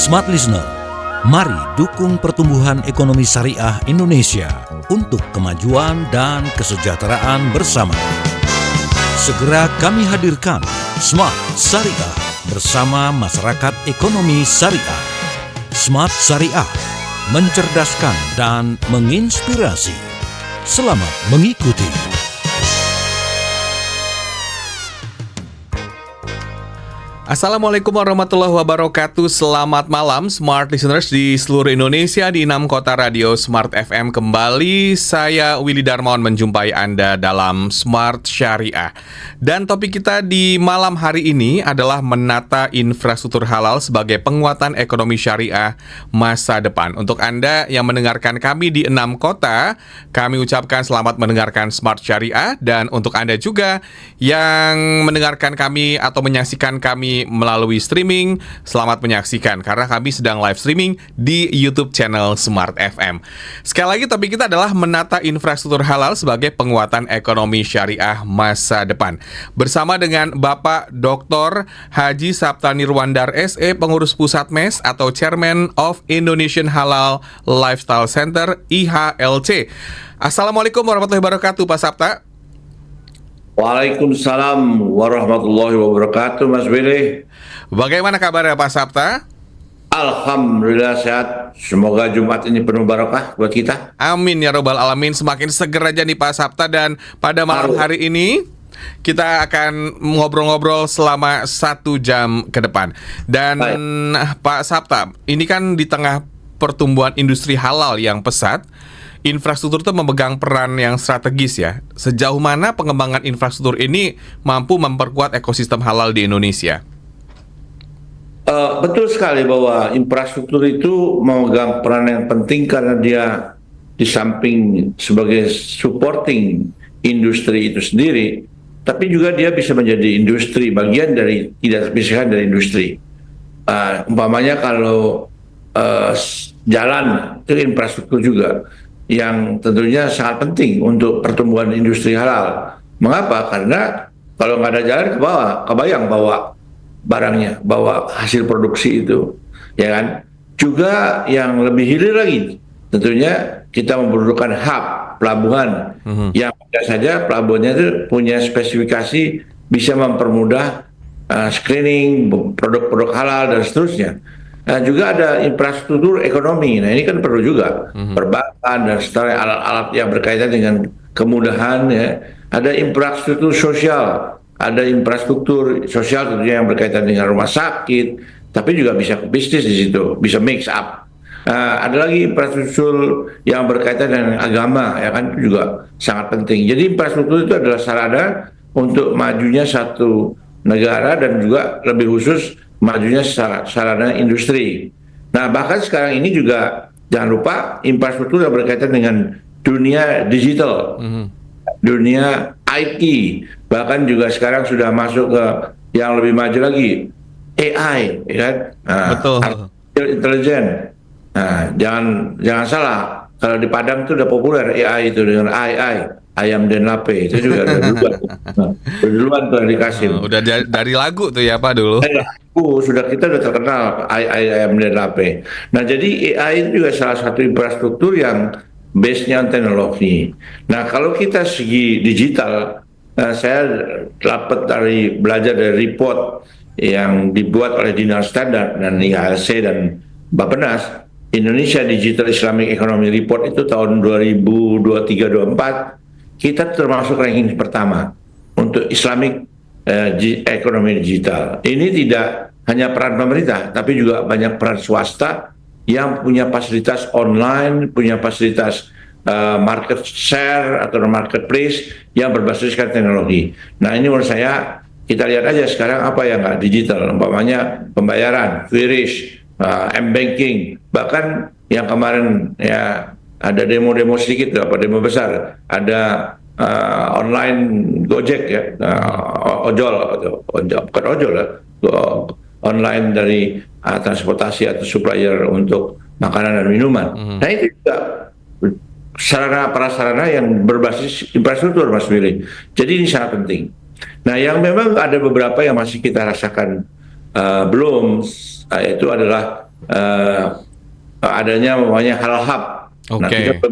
Smart Listener, mari dukung pertumbuhan ekonomi syariah Indonesia untuk kemajuan dan kesejahteraan bersama. Segera kami hadirkan Smart Syariah bersama masyarakat ekonomi syariah. Smart Syariah, mencerdaskan dan menginspirasi. Selamat mengikuti. Assalamualaikum warahmatullahi wabarakatuh. Selamat malam Smart Listeners di seluruh Indonesia, di 6 kota radio Smart FM. Kembali saya Willy Darmawan menjumpai Anda dalam Smart Syariah. Dan topik kita di malam hari ini adalah menata infrastruktur halal sebagai penguatan ekonomi syariah masa depan. Untuk Anda yang mendengarkan kami di 6 kota, kami ucapkan selamat mendengarkan Smart Syariah. Dan untuk Anda juga yang mendengarkan kami atau menyaksikan kami melalui streaming, selamat menyaksikan karena kami sedang live streaming di YouTube channel Smart FM. Sekali lagi topik kita adalah menata infrastruktur halal sebagai penguatan ekonomi syariah masa depan. Bersama dengan Bapak Dr. Haji Sapta Nirwandar SE, Pengurus Pusat MES atau Chairman of Indonesian Halal Lifestyle Center IHLC. Assalamualaikum warahmatullahi wabarakatuh Pak Sapta. Waalaikumsalam warahmatullahi wabarakatuh, Mas Willy. Bagaimana kabarnya Pak Sapta? Alhamdulillah sehat. Semoga Jumat ini penuh barokah buat kita. Amin ya robbal alamin. Semakin seger aja nih Pak Sapta. Dan pada malam hari ini kita akan ngobrol-ngobrol selama 1 jam ke depan. Dan Pak Sapta, ini kan di tengah pertumbuhan industri halal yang pesat, infrastruktur itu memegang peran yang strategis ya. Sejauh mana pengembangan infrastruktur ini mampu memperkuat ekosistem halal di Indonesia? Betul sekali bahwa infrastruktur itu memegang peran yang penting karena dia di samping sebagai supporting industri itu sendiri, tapi juga dia bisa menjadi industri, bagian dari, tidak terpisahkan dari industri. Umpamanya kalau jalan itu infrastruktur juga, yang tentunya sangat penting untuk pertumbuhan industri halal. Mengapa? Karena kalau nggak ada jalan ke bawah, kebayang bawa barangnya, bawa hasil produksi itu, ya kan? Juga yang lebih hilir lagi, tentunya kita membutuhkan hub, pelabuhan, yang saja pelabuhannya itu punya spesifikasi bisa mempermudah screening produk-produk halal dan seterusnya. Nah, juga ada infrastruktur ekonomi. Nah, ini kan perlu juga perbankan dan seterusnya, alat-alat yang berkaitan dengan kemudahan ya. Ada infrastruktur sosial, ada infrastruktur sosial tentunya yang berkaitan dengan rumah sakit, tapi juga bisa bisnis di situ, bisa mix up. Ada lagi infrastruktur yang berkaitan dengan agama, ya kan, itu juga sangat penting. Jadi infrastruktur itu adalah sarana untuk majunya satu negara dan juga lebih khusus majunya sarana industri. Nah, bahkan sekarang ini juga jangan lupa infrastruktur yang berkaitan dengan dunia digital, dunia IT, bahkan juga sekarang sudah masuk ke yang lebih maju lagi, AI, ya kan? Betul. Artificial Intelligence. Nah, jangan salah, kalau di Padang itu udah populer AI itu dengan AI. Ayam dan lape itu juga duluan tuh dikasih. Udah dari lagu tuh ya Pak dulu. Kita udah terkenal ayam dan lape. Nah, jadi AI itu juga salah satu infrastruktur yang base-nya teknologi. Nah, kalau kita segi digital, saya dapat belajar dari report yang dibuat oleh Dinas Standard dan IHLC dan Bappenas, Indonesia Digital Islamic Economy Report itu tahun 2023-2024. Kita termasuk ranking pertama untuk Islamic ekonomi digital. Ini tidak hanya peran pemerintah, tapi juga banyak peran swasta yang punya fasilitas online, punya fasilitas market share atau marketplace yang berbasiskan teknologi. Nah, ini menurut saya, kita lihat aja sekarang apa yang nggak digital, umpamanya pembayaran, QRIS, M-banking, bahkan yang kemarin ya ada demo-demo sedikit, apa demo besar, ada online Gojek ya, bukan ojol ya, online dari transportasi atau supplier untuk makanan dan minuman. Nah, itu juga sarana-prasarana yang berbasis infrastruktur, Mas Willy. Jadi ini sangat penting. Nah, yang memang ada beberapa yang masih kita rasakan belum, yaitu adalah adanya namanya halal hub. Nah, Oke. kita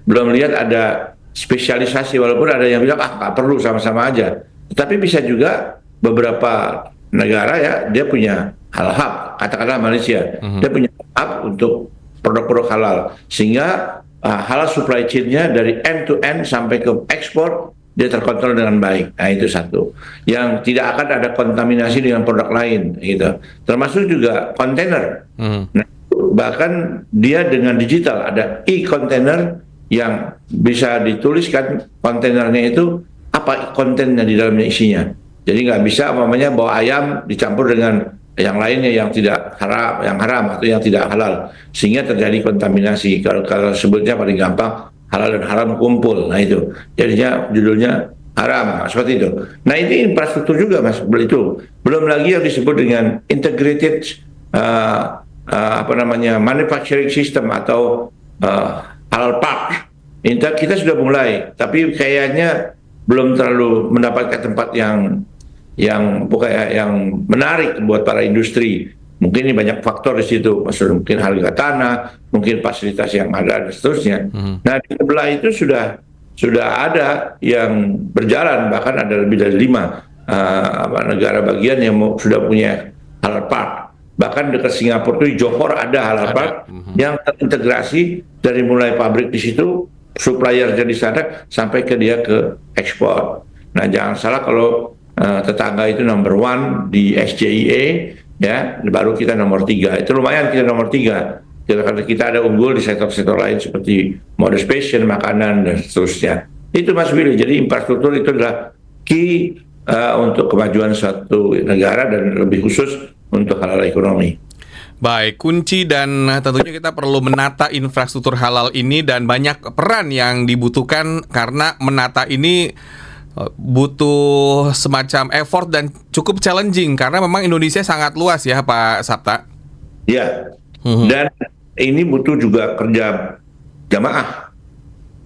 belum lihat ada spesialisasi, walaupun ada yang bilang nggak perlu, sama-sama aja. Tapi bisa juga beberapa negara ya dia punya halal hub, katakanlah Malaysia, dia punya hub untuk produk-produk halal, sehingga halal supply chain-nya dari end to end sampai ke ekspor dia terkontrol dengan baik. Nah itu satu. Yang tidak akan ada kontaminasi dengan produk lain, gitu. Termasuk juga kontainer. Nah, bahkan dia dengan digital ada e-container yang bisa dituliskan kontainernya itu apa kontennya di dalamnya isinya. Jadi nggak bisa umpamanya bawa ayam dicampur dengan yang lainnya yang tidak haram, yang haram atau yang tidak halal, sehingga terjadi kontaminasi. Kalau sebutnya paling gampang halal dan haram kumpul. Nah itu jadinya judulnya haram, seperti itu. Nah ini infrastruktur juga Mas, itu belum lagi yang disebut dengan integrated manufacturing system atau halal park. Kita sudah mulai, tapi kayaknya belum terlalu mendapatkan tempat yang menarik buat para industri. Mungkin ini banyak faktor di situ, maksudnya mungkin harga tanah, mungkin fasilitas yang ada dan seterusnya. Nah di sebelah itu sudah ada yang berjalan, bahkan ada lebih dari 5 negara bagian yang sudah punya halal park. Bahkan dekat Singapura itu di Johor ada halal park yang terintegrasi dari mulai pabrik di situ, supplier jadi sana sampai ke dia ke ekspor. Nah jangan salah kalau tetangga itu number 1 di SJIA, ya baru kita nomor 3. Itu lumayan kita nomor 3. Kita ada unggul di sektor-sektor lain seperti modest fashion, makanan dan seterusnya. Itu Mas Willy. Jadi infrastruktur itu adalah key untuk kemajuan suatu negara dan lebih khusus untuk halal ekonomi. Baik, kunci dan tentunya kita perlu menata infrastruktur halal ini, dan banyak peran yang dibutuhkan karena menata ini butuh semacam effort dan cukup challenging karena memang Indonesia sangat luas ya Pak Sapta. Ya, dan ini butuh juga kerja jamaah.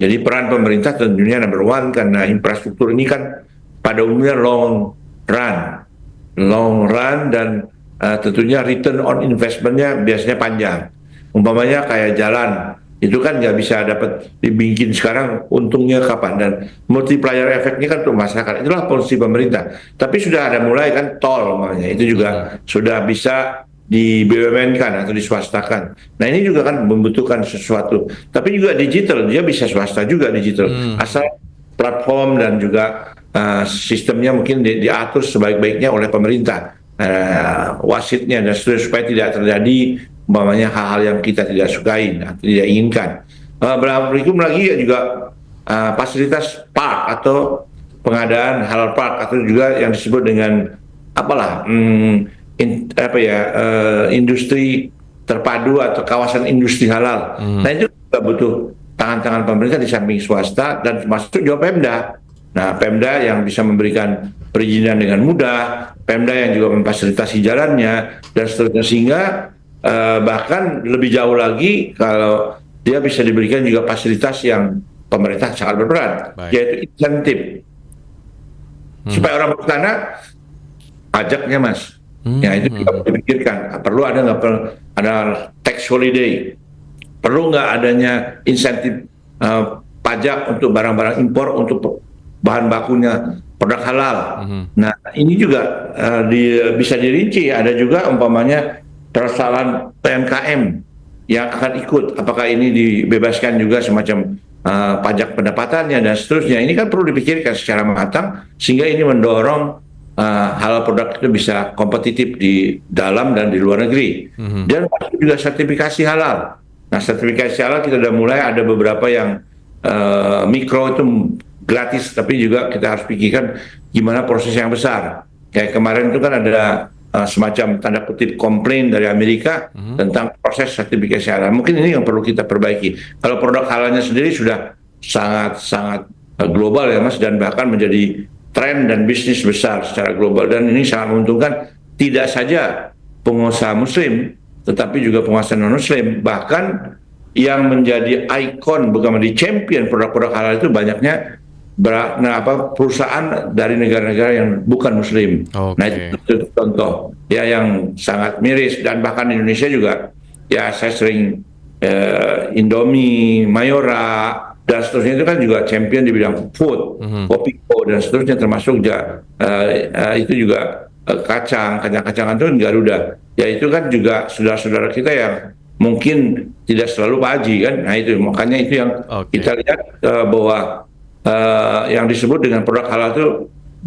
Jadi peran pemerintah tentunya number 1 karena infrastruktur ini kan pada umumnya long run dan tentunya return on investment-nya biasanya panjang. Umpamanya kayak jalan, itu kan nggak bisa dapat dibikin sekarang, untungnya kapan, dan multiplier efeknya kan untuk masyarakat. Itulah polisi pemerintah. Tapi sudah ada mulai kan tol umpamanya, itu juga sudah bisa di BUMN-kan atau diswastakan. Nah ini juga kan membutuhkan sesuatu. Tapi juga digital, dia bisa swasta juga digital. Asal platform dan juga sistemnya mungkin diatur sebaik-baiknya oleh pemerintah. Wasitnya dan seterusnya, supaya tidak terjadi umpamanya hal-hal yang kita tidak sukai atau tidak inginkan. Berikut lagi juga fasilitas park atau pengadaan halal park atau juga yang disebut dengan industri terpadu atau kawasan industri halal. Nah itu juga butuh tangan-tangan pemerintah di samping swasta dan termasuk juga Pemda. Nah, Pemda yang bisa memberikan perizinan dengan mudah, Pemda yang juga memfasilitasi jalannya dan seterusnya, sehingga bahkan lebih jauh lagi kalau dia bisa diberikan juga fasilitas yang pemerintah sangat berperan, yaitu insentif supaya orang bertanah pajaknya Mas. Ya itu juga dipikirkan. Perlu ada nggak ada tax holiday? Perlu nggak adanya insentif pajak untuk barang-barang impor untuk bahan bakunya produk halal. Nah ini juga bisa dirinci. Ada juga umpamanya persoalan PMKM yang akan ikut. Apakah ini dibebaskan juga semacam pajak pendapatannya dan seterusnya. Ini kan perlu dipikirkan secara matang sehingga ini mendorong halal produk itu bisa kompetitif di dalam dan di luar negeri. Dan juga sertifikasi halal. Nah sertifikasi halal kita sudah mulai ada beberapa yang mikro itu gratis, tapi juga kita harus pikirkan gimana proses yang besar. Kayak kemarin itu kan ada semacam tanda kutip komplain dari Amerika tentang proses sertifikasi halal. Mungkin ini yang perlu kita perbaiki. Kalau produk halalnya sendiri sudah sangat global ya Mas, dan bahkan menjadi tren dan bisnis besar secara global, dan ini sangat menguntungkan tidak saja pengusaha muslim tetapi juga pengusaha non muslim. Bahkan yang menjadi ikon, bukan menjadi champion produk-produk halal itu banyaknya perusahaan dari negara-negara yang bukan muslim. Nah itu contoh ya yang sangat miris, dan bahkan Indonesia juga ya saya sering Indomie, Mayora, dan seterusnya itu kan juga champion di bidang food, Kopiko dan seterusnya, termasuk juga itu juga kacang-kacangan itu Garuda. Ya itu kan juga saudara-saudara kita yang mungkin tidak selalu Pak Haji kan. Nah itu makanya itu yang kita lihat bahwa yang disebut dengan produk halal itu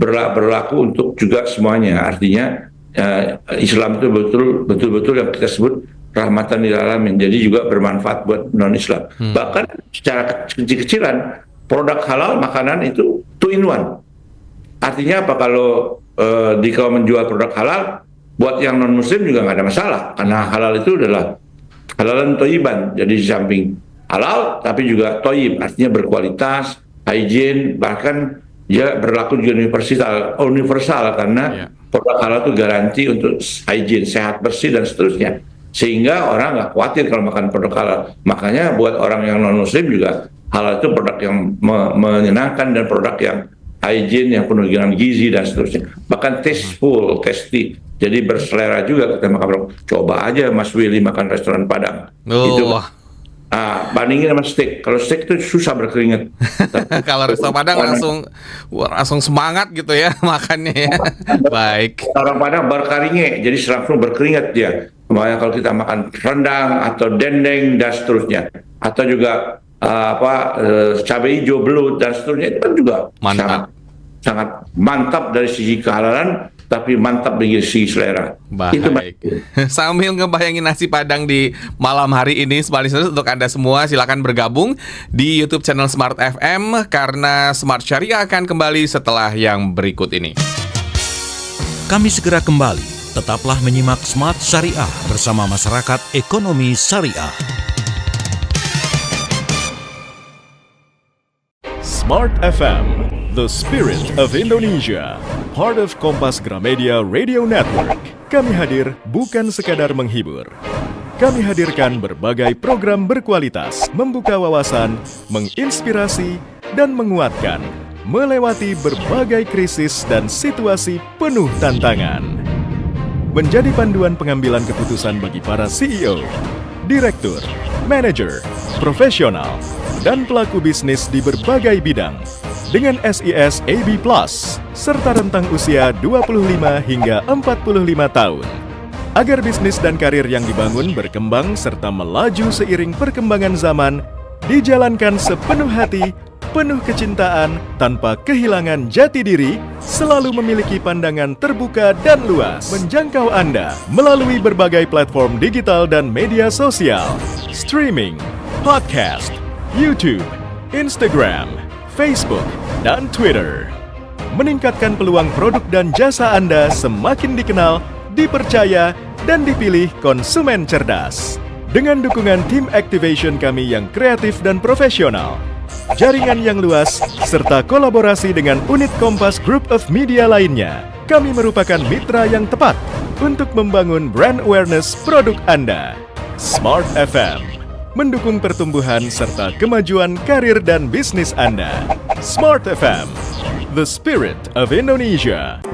berlaku untuk juga semuanya. Artinya Islam itu betul-betul yang kita sebut rahmatan lil alamin, jadi juga bermanfaat buat non-Islam. Bahkan secara kecil-kecilan produk halal makanan itu 2 in 1. Artinya apa, kalau kalau menjual produk halal buat yang non-muslim juga nggak ada masalah, karena halal itu adalah halalan toyiban. Jadi di samping halal tapi juga toyib, artinya berkualitas, hygiene, bahkan dia berlaku juga universal karena produk halal itu garansi untuk hygiene, sehat, bersih dan seterusnya. Sehingga orang nggak khawatir kalau makan produk halal. Makanya buat orang yang non-muslim juga halal itu produk yang menyenangkan dan produk yang hygiene, yang penuh dengan gizi dan seterusnya. Bahkan tasteful, tasty. Jadi berselera juga kita makan. Coba aja Mas Willy makan restoran Padang. Itu bandingin sama steak. Kalau steak itu susah berkeringat. Kalau restoran Padang langsung semangat gitu ya makannya ya. Baik. Orang Padang berkaringe, jadi langsung berkeringat dia. Makanya kalau kita makan rendang atau dendeng dan seterusnya, atau juga cabai hijau belut dan seterusnya, itu kan juga sangat mantap dari sisi kehalalan, tapi mantap dari sisi selera. Baik. Sambil ngebayangin nasi Padang di malam hari ini, Smart Listeners, untuk Anda semua silakan bergabung di YouTube channel Smart FM karena Smart Syariah akan kembali setelah yang berikut ini. Kami segera kembali. Tetaplah menyimak Smart Syariah bersama Masyarakat Ekonomi Syariah. Smart FM, the spirit of Indonesia, part of Kompas Gramedia Radio Network. Kami hadir bukan sekadar menghibur. Kami hadirkan berbagai program berkualitas, membuka wawasan, menginspirasi, dan menguatkan, melewati berbagai krisis dan situasi penuh tantangan. Menjadi panduan pengambilan keputusan bagi para CEO, direktur, manajer, profesional, dan pelaku bisnis di berbagai bidang dengan SIS AB+, serta rentang usia 25 hingga 45 tahun. Agar bisnis dan karir yang dibangun berkembang serta melaju seiring perkembangan zaman, dijalankan sepenuh hati, penuh kecintaan, tanpa kehilangan jati diri, selalu memiliki pandangan terbuka dan luas, menjangkau Anda melalui berbagai platform digital dan media sosial, streaming, podcast, YouTube, Instagram, Facebook, dan Twitter. Meningkatkan peluang produk dan jasa Anda semakin dikenal, dipercaya, dan dipilih konsumen cerdas. Dengan dukungan tim activation kami yang kreatif dan profesional, jaringan yang luas, serta kolaborasi dengan unit Kompas Group of Media lainnya, kami merupakan mitra yang tepat untuk membangun brand awareness produk Anda. Smart FM, mendukung pertumbuhan serta kemajuan karir dan bisnis Anda. Smart FM, the spirit of Indonesia.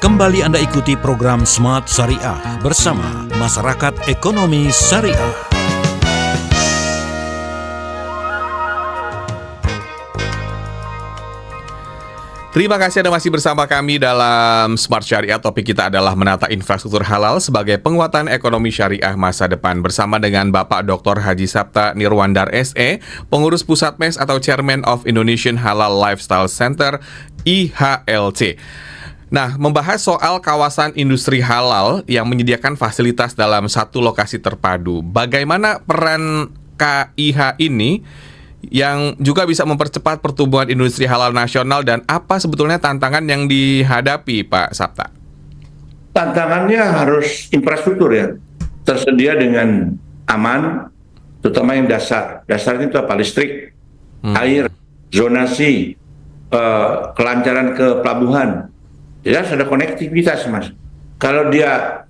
Kembali Anda ikuti program Smart Syariah bersama Masyarakat Ekonomi Syariah. Terima kasih Anda masih bersama kami dalam Smart Syariah. Topik kita adalah menata infrastruktur halal sebagai penguatan ekonomi syariah masa depan, bersama dengan Bapak Dr. Haji Sapta Nirwandar SE, Pengurus Pusat MES atau Chairman of Indonesian Halal Lifestyle Center IHLC. Nah, membahas soal kawasan industri halal yang menyediakan fasilitas dalam satu lokasi terpadu. Bagaimana peran KIH ini yang juga bisa mempercepat pertumbuhan industri halal nasional, dan apa sebetulnya tantangan yang dihadapi, Pak Sapta? Tantangannya harus infrastruktur ya, tersedia dengan aman, terutama yang dasar. Dasarnya itu apa? Listrik, air, zonasi, kelancaran ke pelabuhan. Jelas ada konektivitas, Mas. Kalau dia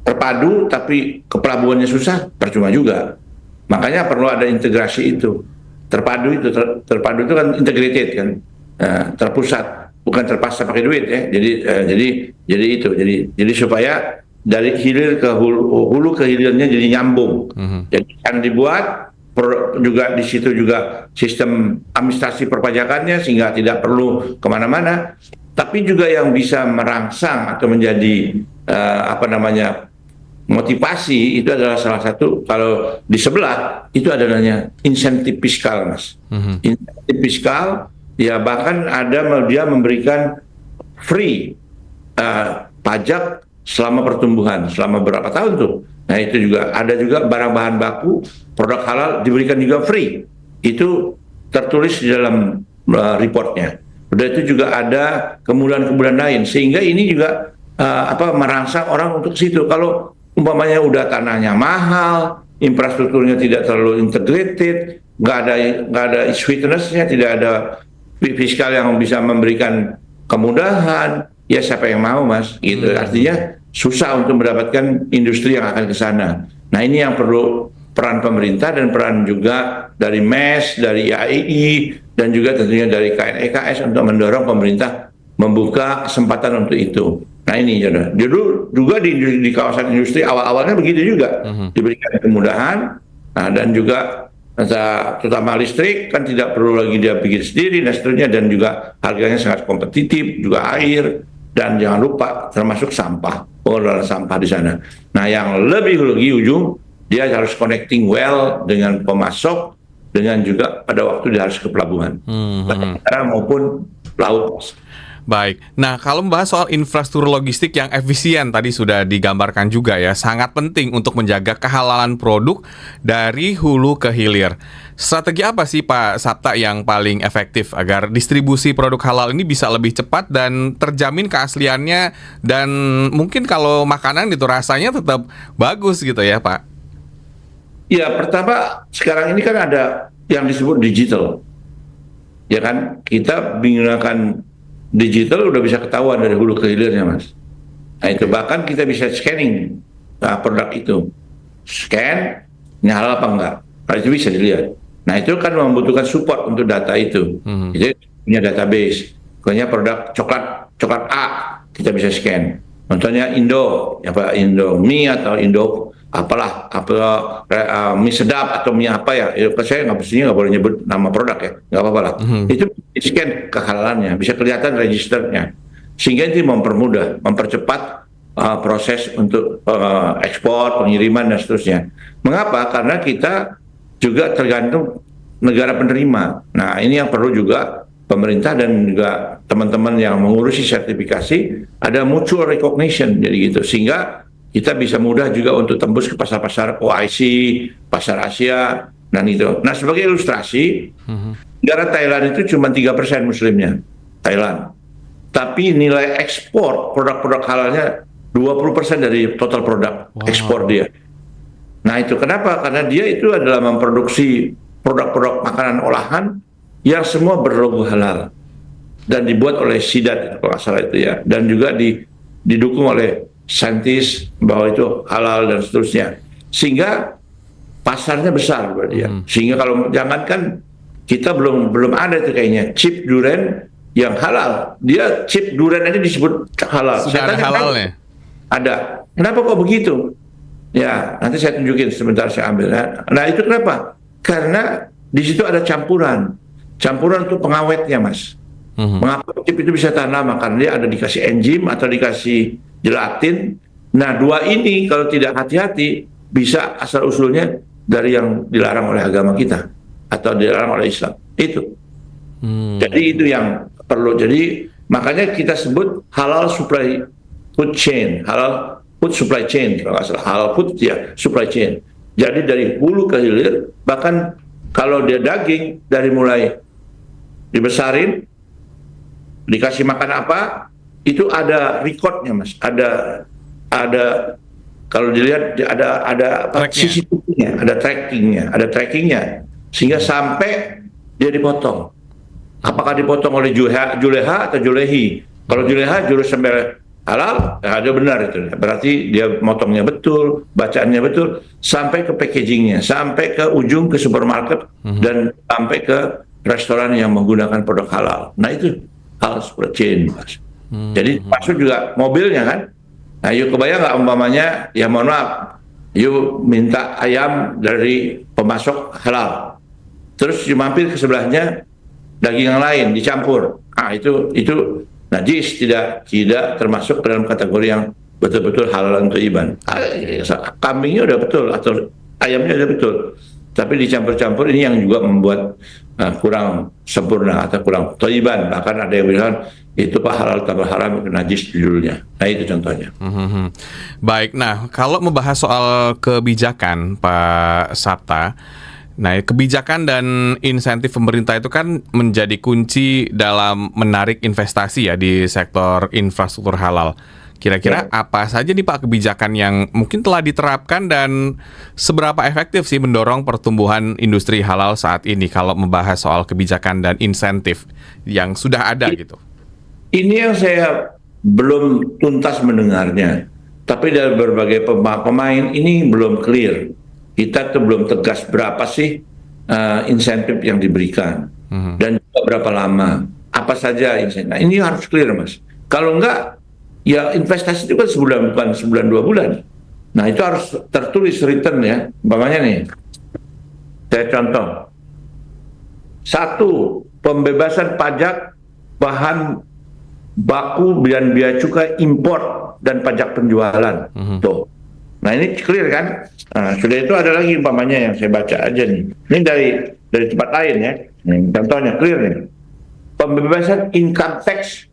terpadu tapi ke pelabuhannya susah, percuma juga. Makanya perlu ada integrasi itu. Terpadu itu kan integrated kan, terpusat, bukan terpaksa pakai duit ya. Jadi supaya dari hilir ke hulu ke hilirnya jadi nyambung. Jadi yang dibuat juga di situ juga sistem administrasi perpajakannya sehingga tidak perlu kemana-mana. Tapi juga yang bisa merangsang atau menjadi motivasi itu adalah salah satu, kalau di sebelah itu adanya insentif fiskal, Mas. Insentif fiskal ya, bahkan ada dia memberikan free pajak selama pertumbuhan selama berapa tahun tuh. Nah itu juga ada, juga barang bahan baku produk halal diberikan juga free, itu tertulis di dalam reportnya. Udah itu juga ada kemudahan-kemudahan lain, sehingga ini juga merangsang orang untuk situ. Kalau umpamanya udah tanahnya mahal, infrastrukturnya tidak terlalu integrated, nggak ada sweetness-nya, tidak ada fiskal yang bisa memberikan kemudahan, ya siapa yang mau, Mas? Gitu. Artinya susah untuk mendapatkan industri yang akan ke sana. Nah ini yang perlu peran pemerintah dan peran juga dari MES, dari IAII, dan juga tentunya dari KNEKS untuk mendorong pemerintah membuka kesempatan untuk itu. Nah ini juga di kawasan industri awal-awalnya begitu juga, diberikan kemudahan, dan juga terutama listrik kan tidak perlu lagi dia bikin sendiri dan seterusnya, dan juga harganya sangat kompetitif, juga air, dan jangan lupa termasuk sampah, pengelolaan sampah di sana. Nah yang lebih lagi ujung, dia harus connecting well dengan pemasok, dengan juga pada waktu dia harus ke pelabuhan, maupun laut. Baik, nah kalau membahas soal infrastruktur logistik yang efisien tadi sudah digambarkan juga ya, sangat penting untuk menjaga kehalalan produk dari hulu ke hilir. Strategi apa sih Pak Sapta yang paling efektif agar distribusi produk halal ini bisa lebih cepat dan terjamin keasliannya, dan mungkin kalau makanan itu rasanya tetap bagus gitu ya Pak? Ya pertama, sekarang ini kan ada yang disebut digital, ya kan, kita menggunakan digital udah bisa ketahuan dari hulu ke hilirnya, Mas. Nah itu bahkan kita bisa scanning produk itu, scan ini halal apa enggak, nah, itu bisa dilihat. Nah itu kan membutuhkan support untuk data itu. Jadi punya database, pokoknya produk coklat A kita bisa scan. Contohnya Indomie atau mie sedap atau mie apa ya, saya nggak boleh nyebut nama produk ya, nggak apa-apa lah. Itu scan kehalalannya, bisa kelihatan registernya, sehingga itu mempercepat proses untuk ekspor, pengiriman dan seterusnya. Mengapa? Karena kita juga tergantung negara penerima. Nah ini yang perlu juga pemerintah dan juga teman-teman yang mengurusi sertifikasi ada mutual recognition, jadi gitu, sehingga kita bisa mudah juga untuk tembus ke pasar-pasar OIC, pasar Asia, dan itu. Nah sebagai ilustrasi, negara Thailand itu cuma 3% muslimnya, Thailand. Tapi nilai ekspor produk-produk halalnya 20% dari total produk ekspor dia. Nah itu kenapa? Karena dia itu adalah memproduksi produk-produk makanan olahan yang semua berlogo halal dan dibuat oleh Sidat kalau nggak salah itu ya, dan juga didukung oleh saintis bahwa itu halal dan seterusnya, sehingga pasarnya besar buat dia. Sehingga kalau jangankan kita belum ada itu kayaknya chip durian yang halal, dia chip durian aja disebut halal. Sudah ada halalnya? Ada. Kenapa kok begitu? Ya nanti saya tunjukin sebentar, saya ambil ya. Nah itu kenapa? Karena di situ ada campuran untuk pengawetnya, Mas. Mengapa chip itu bisa tahan lama? Karena dia ada dikasih enzim atau dikasih gelatin. Nah dua ini kalau tidak hati-hati bisa asal usulnya dari yang dilarang oleh agama kita atau dilarang oleh Islam itu. Jadi itu yang perlu. Jadi makanya kita sebut halal supply food chain, halal food supply chain kalau nggak salah, halal food ya supply chain. Jadi dari hulu ke hilir, bahkan Kalau dia daging, dari mulai dibesarin, dikasih makan apa, itu ada recordnya Mas, ada kalau dilihat ada apa, CCTV-nya, ada trackingnya, sehingga sampai dia dipotong. Apakah dipotong oleh Juleha atau Julehi? Kalau Juleha jurus sembelih halal, ya ada benar itu. Berarti dia motongnya betul, bacaannya betul, sampai ke packagingnya, sampai ke ujung ke supermarket, dan sampai ke restoran yang menggunakan produk halal. Nah itu hal seperti chain, Mas. Jadi maksud juga mobilnya kan. Nah yuk kebayang nggak umpamanya, ya mohon maaf, yuk minta ayam dari pemasok halal, terus yuk mampir ke sebelahnya daging yang lain dicampur. Ah itu najis, tidak termasuk dalam kategori yang betul-betul halal untuk iban. Kambingnya udah betul atau ayamnya udah betul, tapi dicampur-campur ini yang juga membuat kurang sempurna atau kurang thayyiban. Bahkan ada yang bilang itu Pak halal tambah haram, najis judulnya. Nah itu contohnya. Baik, nah kalau membahas soal kebijakan Pak Sabta, nah kebijakan dan insentif pemerintah itu kan menjadi kunci dalam menarik investasi ya di sektor infrastruktur halal. Kira-kira apa saja nih Pak kebijakan yang mungkin telah diterapkan dan seberapa efektif sih mendorong pertumbuhan industri halal saat ini kalau membahas soal kebijakan dan insentif yang sudah ada gitu? Ini yang saya belum tuntas mendengarnya, tapi dari berbagai pemain ini belum clear. Kita tuh belum tegas berapa sih insentif yang diberikan dan juga berapa lama, apa saja insentif. Nah ini harus clear Mas. Kalau enggak, ya investasi itu kan sebulan, bukan sebulan 2 bulan. Nah itu harus tertulis written ya. Umpamanya nih, saya contoh. 1. Pembebasan pajak bahan baku dan biaya cukai impor dan pajak penjualan. Tuh. Nah ini clear kan? Nah, sudah itu ada lagi umpamanya yang saya baca aja nih. Ini dari tempat lain ya. Contohnya clear nih. Pembebasan income tax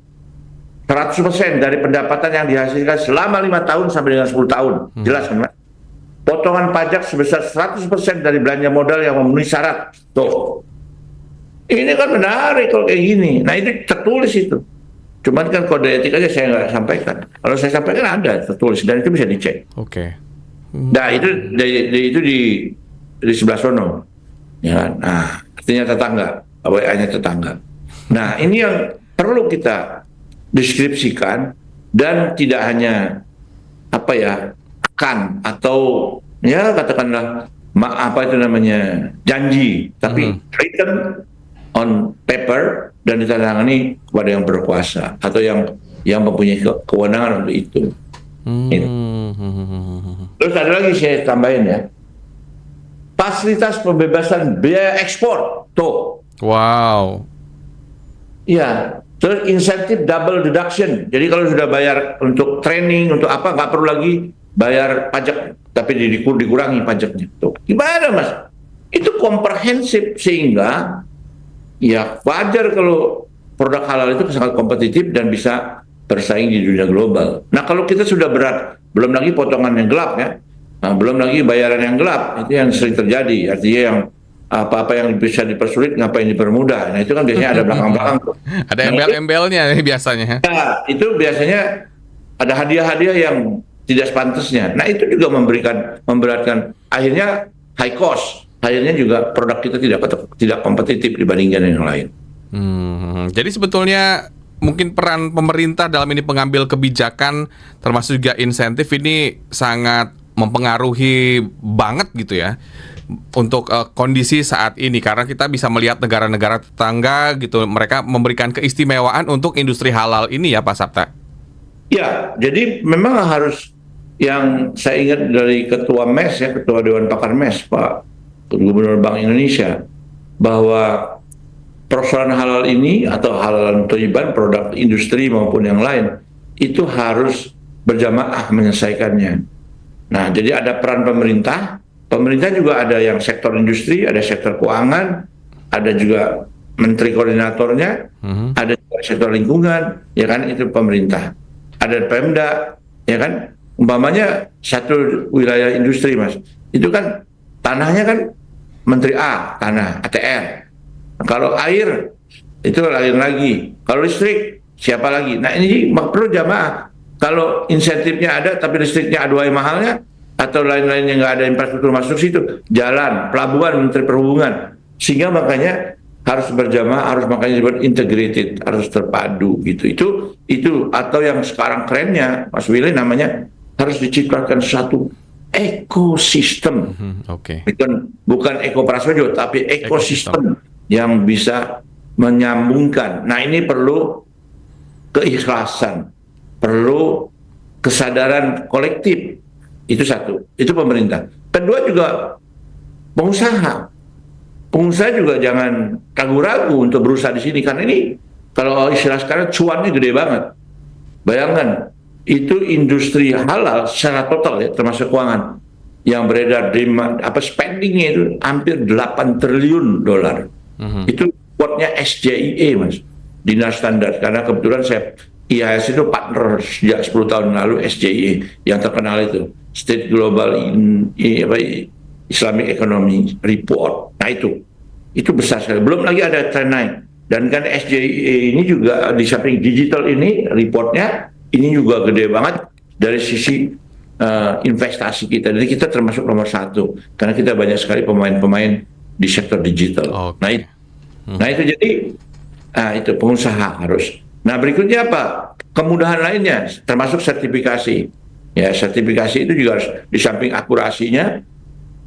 100% dari pendapatan yang dihasilkan selama 5 tahun sampai dengan 10 tahun. Jelas kan, Mas? Potongan pajak sebesar 100% dari belanja modal yang memenuhi syarat. Tuh. Ini kan menarik kalau kayak gini. Nah, itu tertulis itu. Cuman kan kode etik aja saya nggak sampaikan. Kalau saya sampaikan ada tertulis dan itu bisa dicek. Oke. Nah, itu di sebelah sono. Ya kan? Nah, artinya tetangga, WA-nya tetangga. Nah, ini yang perlu kita deskripsikan dan tidak hanya akan atau ya katakanlah apa itu namanya janji, tapi written on paper dan ditandatangani kepada yang berkuasa atau yang mempunyai kewenangan untuk itu. Terus ada lagi saya tambahin ya, fasilitas pembebasan biaya ekspor tuh. Wow. Iya. Terus insentif double deduction. Jadi kalau sudah bayar untuk training, untuk apa, nggak perlu lagi bayar pajak, tapi dikurangi pajaknya. Tuh. Gimana Mas? Itu komprehensif sehingga ya wajar kalau produk halal itu sangat kompetitif dan bisa bersaing di dunia global. Nah kalau kita sudah berat, belum lagi potongan yang gelap ya, nah, belum lagi bayaran yang gelap, itu yang sering terjadi. Artinya yang apa-apa yang bisa dipersulit ngapain dipermudah. Nah itu kan biasanya ada belakang-belakang. Ada embel-embelnya biasanya. Nah itu biasanya ada hadiah-hadiah yang tidak sepantasnya. Nah itu juga memberatkan. Akhirnya high cost. Akhirnya juga produk kita tidak kompetitif dibandingkan yang lain. Jadi sebetulnya mungkin peran pemerintah dalam ini pengambil kebijakan termasuk juga insentif ini sangat mempengaruhi banget gitu ya untuk kondisi saat ini, karena kita bisa melihat negara-negara tetangga gitu mereka memberikan keistimewaan untuk industri halal ini ya Pak Sabta. Ya, jadi memang harus, yang saya ingat dari Ketua MES ya, Ketua Dewan Pakar MES Pak Gubernur Bank Indonesia, bahwa persoalan halal ini atau halal thayyiban produk industri maupun yang lain itu harus berjamaah menyelesaikannya. Nah, jadi ada peran pemerintah. Pemerintah juga ada yang sektor industri, ada sektor keuangan, ada juga menteri koordinatornya, ada juga sektor lingkungan, ya kan, itu pemerintah. Ada Pemda, ya kan, umpamanya satu wilayah industri Mas, itu kan tanahnya kan Menteri A tanah ATR. Kalau air itu lain lagi. Kalau listrik siapa lagi? Nah ini perlu jamaah. Kalau insentifnya ada tapi listriknya aduai mahalnya atau lain-lainnya nggak ada infrastruktur masuk situ, jalan, pelabuhan, Menteri Perhubungan. Sehingga makanya harus berjamaah, harus makanya disebut integrated, harus terpadu gitu. Itu atau yang sekarang kerennya Mas Willy namanya harus diciptakan satu ekosistem. Bukan ekooperasional tapi ekosistem yang bisa menyambungkan. Nah ini perlu keikhlasan, perlu kesadaran kolektif. Itu satu, itu pemerintah. Kedua juga pengusaha. Pengusaha juga jangan ragu-ragu untuk berusaha di sini karena ini kalau istilah sekarang cuannya gede banget. Bayangkan itu industri halal secara total ya termasuk keuangan yang beredar di spendingnya itu hampir 8 triliun dolar. Itu kuotnya SJIE Mas, Dinas Standar, karena kebetulan saya IHS itu partner sejak 10 tahun lalu SJIE yang terkenal itu State Global Islamic Economy Report. Nah itu besar sekali. Belum lagi ada trend naik. Dan kan SJIE ini juga di samping digital ini reportnya ini juga gede banget dari sisi investasi kita. Jadi kita termasuk nomor 1 karena kita banyak sekali pemain-pemain di sektor digital. Nah itu jadi itu pengusaha harus. Nah berikutnya apa? Kemudahan lainnya termasuk sertifikasi. Ya sertifikasi itu juga harus di samping akurasinya,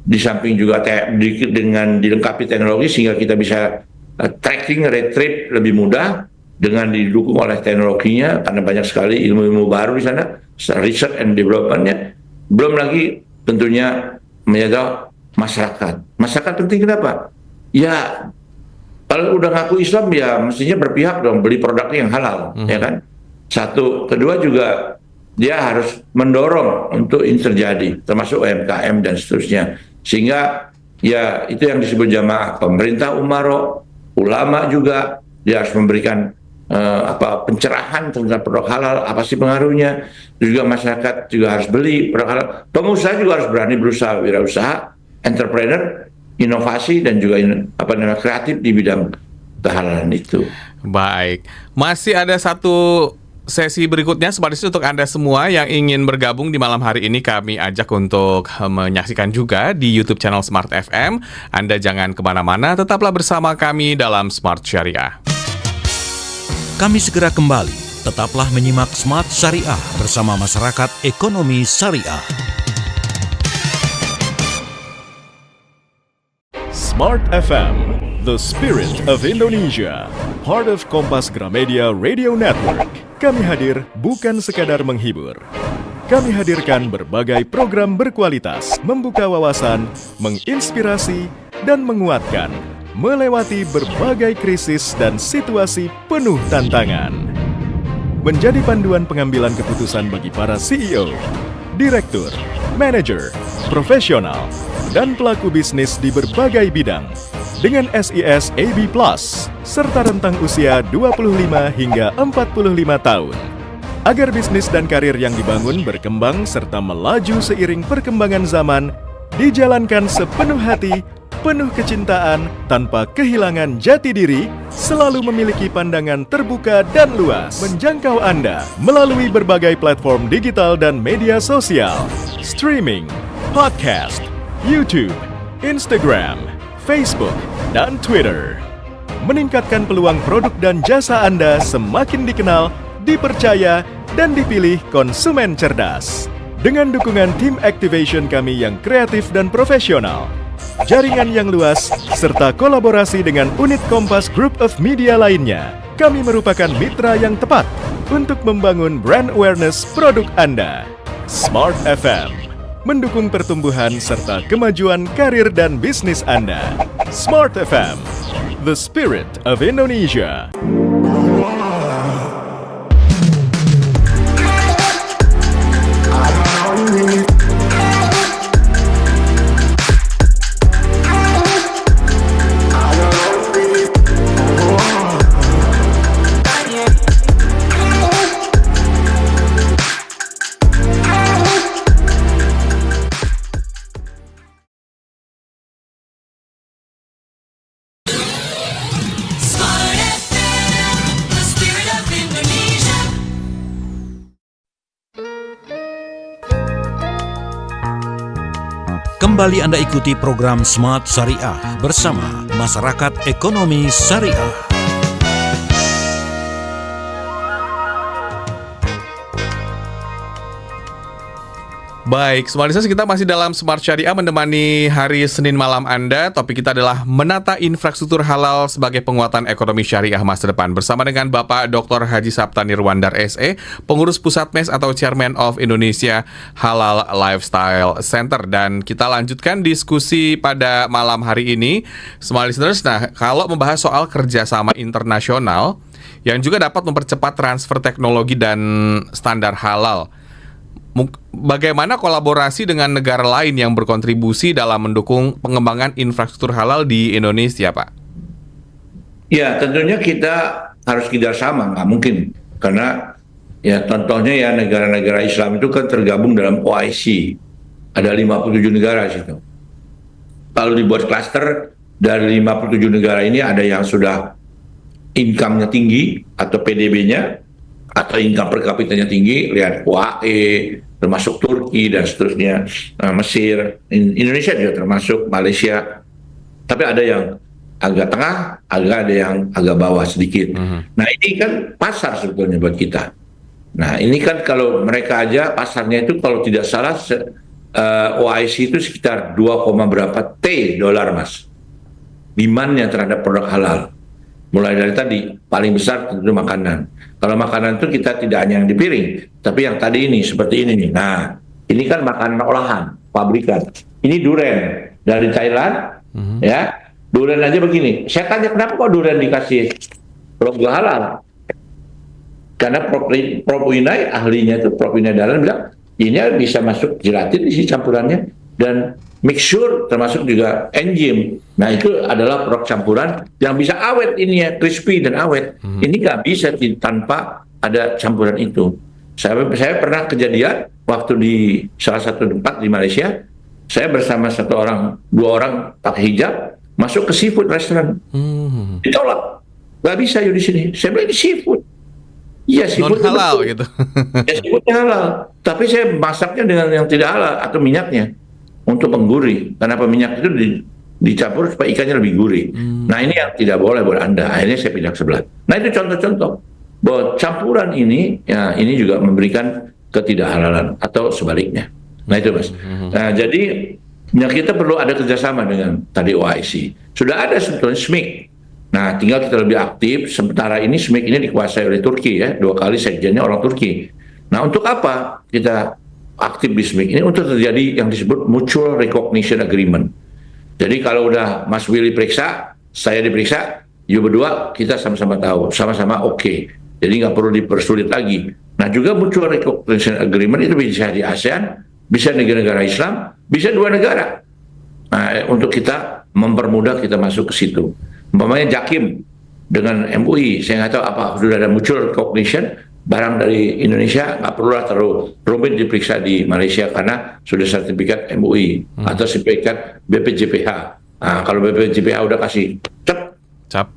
di samping juga dengan dilengkapi teknologi sehingga kita bisa tracking, retrieve lebih mudah dengan didukung oleh teknologinya karena banyak sekali ilmu-ilmu baru di sana, research and development-nya. Belum lagi tentunya menjaga masyarakat. Masyarakat penting kenapa? Ya kalau udah ngaku Islam ya mestinya berpihak dong beli produknya yang halal, ya kan? Satu, kedua juga dia harus mendorong untuk ini terjadi, termasuk UMKM dan seterusnya. Sehingga ya itu yang disebut jamaah. Pemerintah umaro, ulama juga dia harus memberikan pencerahan tentang produk halal, apa sih pengaruhnya. Juga masyarakat juga harus beli produk halal. Pengusaha juga harus berani berusaha, wirausaha, entrepreneur, inovasi dan juga kreatif di bidang kehalalan itu. Baik, masih ada satu sesi berikutnya Smart Listener untuk Anda semua yang ingin bergabung di malam hari ini. Kami ajak untuk menyaksikan juga di YouTube channel Smart FM. Anda jangan kemana-mana, tetaplah bersama kami dalam Smart Syariah. Kami segera kembali. Tetaplah menyimak Smart Syariah bersama Masyarakat Ekonomi Syariah. Smart FM, the spirit of Indonesia, part of Kompas Gramedia Radio Network. Kami hadir bukan sekadar menghibur. Kami hadirkan berbagai program berkualitas, membuka wawasan, menginspirasi, dan menguatkan, melewati berbagai krisis dan situasi penuh tantangan. Menjadi panduan pengambilan keputusan bagi para CEO, direktur, manajer, profesional, dan pelaku bisnis di berbagai bidang dengan SIS AB+, serta rentang usia 25 hingga 45 tahun. Agar bisnis dan karir yang dibangun berkembang serta melaju seiring perkembangan zaman, dijalankan sepenuh hati, penuh kecintaan, tanpa kehilangan jati diri, selalu memiliki pandangan terbuka dan luas, menjangkau Anda melalui berbagai platform digital dan media sosial, streaming, podcast, YouTube, Instagram, Facebook, dan Twitter. Meningkatkan peluang produk dan jasa Anda semakin dikenal, dipercaya, dan dipilih konsumen cerdas. Dengan dukungan tim activation kami yang kreatif dan profesional, jaringan yang luas, serta kolaborasi dengan unit Kompas Group of Media lainnya, kami merupakan mitra yang tepat untuk membangun brand awareness produk Anda. Smart FM mendukung pertumbuhan serta kemajuan karir dan bisnis Anda. Smart FM, the spirit of Indonesia. Kembali Anda ikuti program Smart Syariah bersama Masyarakat Ekonomi Syariah. Baik, Smart Listeners, kita masih dalam Smart Syariah menemani hari Senin malam Anda. Topik kita adalah menata infrastruktur halal sebagai penguatan ekonomi syariah masa depan. Bersama dengan Bapak Dr. Haji Sapta Nirwandar SE, pengurus Pusat MES atau Chairman of Indonesia Halal Lifestyle Center. Dan kita lanjutkan diskusi pada malam hari ini, Smart Listeners. Nah, kalau membahas soal kerjasama internasional yang juga dapat mempercepat transfer teknologi dan standar halal, bagaimana kolaborasi dengan negara lain yang berkontribusi dalam mendukung pengembangan infrastruktur halal di Indonesia, Pak? Ya, tentunya kita harus kerjasama, nggak mungkin. Karena ya contohnya ya negara-negara Islam itu kan tergabung dalam OIC. Ada 57 negara di situ. Kalau dibuat klaster, dari 57 negara ini ada yang sudah income-nya tinggi atau PDB-nya, atau income per kapitanya tinggi, lihat UAE, termasuk Turki dan seterusnya, Mesir, Indonesia juga termasuk, Malaysia. Tapi ada yang agak tengah, ada yang agak bawah sedikit. Nah ini kan pasar sebetulnya buat kita. Nah ini kan kalau mereka aja pasarnya itu kalau tidak salah OIC itu sekitar 2, berapa T dolar, Mas. Demand-nya terhadap produk halal. Mulai dari tadi, paling besar tentu makanan. Kalau makanan itu kita tidak hanya yang di piring, tapi yang tadi ini, seperti ini nih. Nah, ini kan makanan olahan, pabrikan. Ini durian dari Thailand, ya. Durian aja begini. Saya tanya, kenapa kok durian dikasih logo halal? Karena Prof. Winay, ahlinya itu, Prof. Winay Dahlan bilang, ini bisa masuk gelatin isi campurannya, dan mixture termasuk juga enzim. Nah itu adalah produk campuran yang bisa awet ini ya, crispy dan awet. Ini nggak bisa tanpa ada campuran itu. Saya pernah kejadian waktu di salah satu tempat di Malaysia, saya bersama dua orang pakai hijab masuk ke seafood restaurant, ditolak, nggak bisa yuk di sini. Saya bilang ini seafood. Iya seafood non halal gitu. Ya seafoodnya halal, tapi saya masaknya dengan yang tidak halal atau minyaknya. Untuk menggurih, karena minyak itu dicampur supaya ikannya lebih gurih. Nah ini yang tidak boleh buat Anda. Akhirnya saya pindah ke sebelah. Nah itu contoh-contoh bahwa campuran ini, ya ini juga memberikan ketidakhalalan atau sebaliknya. Nah itu Mas. Nah jadi ya kita perlu ada kerjasama dengan tadi OIC. Sudah ada sebetulnya SMIC. Nah tinggal kita lebih aktif. Sementara ini SMIC ini dikuasai oleh Turki ya. 2 kali sekjennya orang Turki. Nah untuk apa kita aktif di SMIC ini? Untuk terjadi yang disebut Mutual Recognition Agreement. Jadi kalau udah Mas Willy periksa, saya diperiksa, you berdua kita sama-sama tahu, sama-sama oke. Jadi nggak perlu dipersulit lagi. Nah juga Mutual Recognition Agreement itu bisa di ASEAN, bisa negara-negara Islam, bisa 2 negara. Nah untuk kita mempermudah kita masuk ke situ. Umpamanya JAKIM dengan MUI, saya nggak tahu apa sudah ada Mutual Recognition. Barang dari Indonesia nggak perlulah terlalu rumit diperiksa di Malaysia karena sudah sertifikat MUI atau sertifikat BPJPH. Nah, kalau BPJPH udah kasih cap,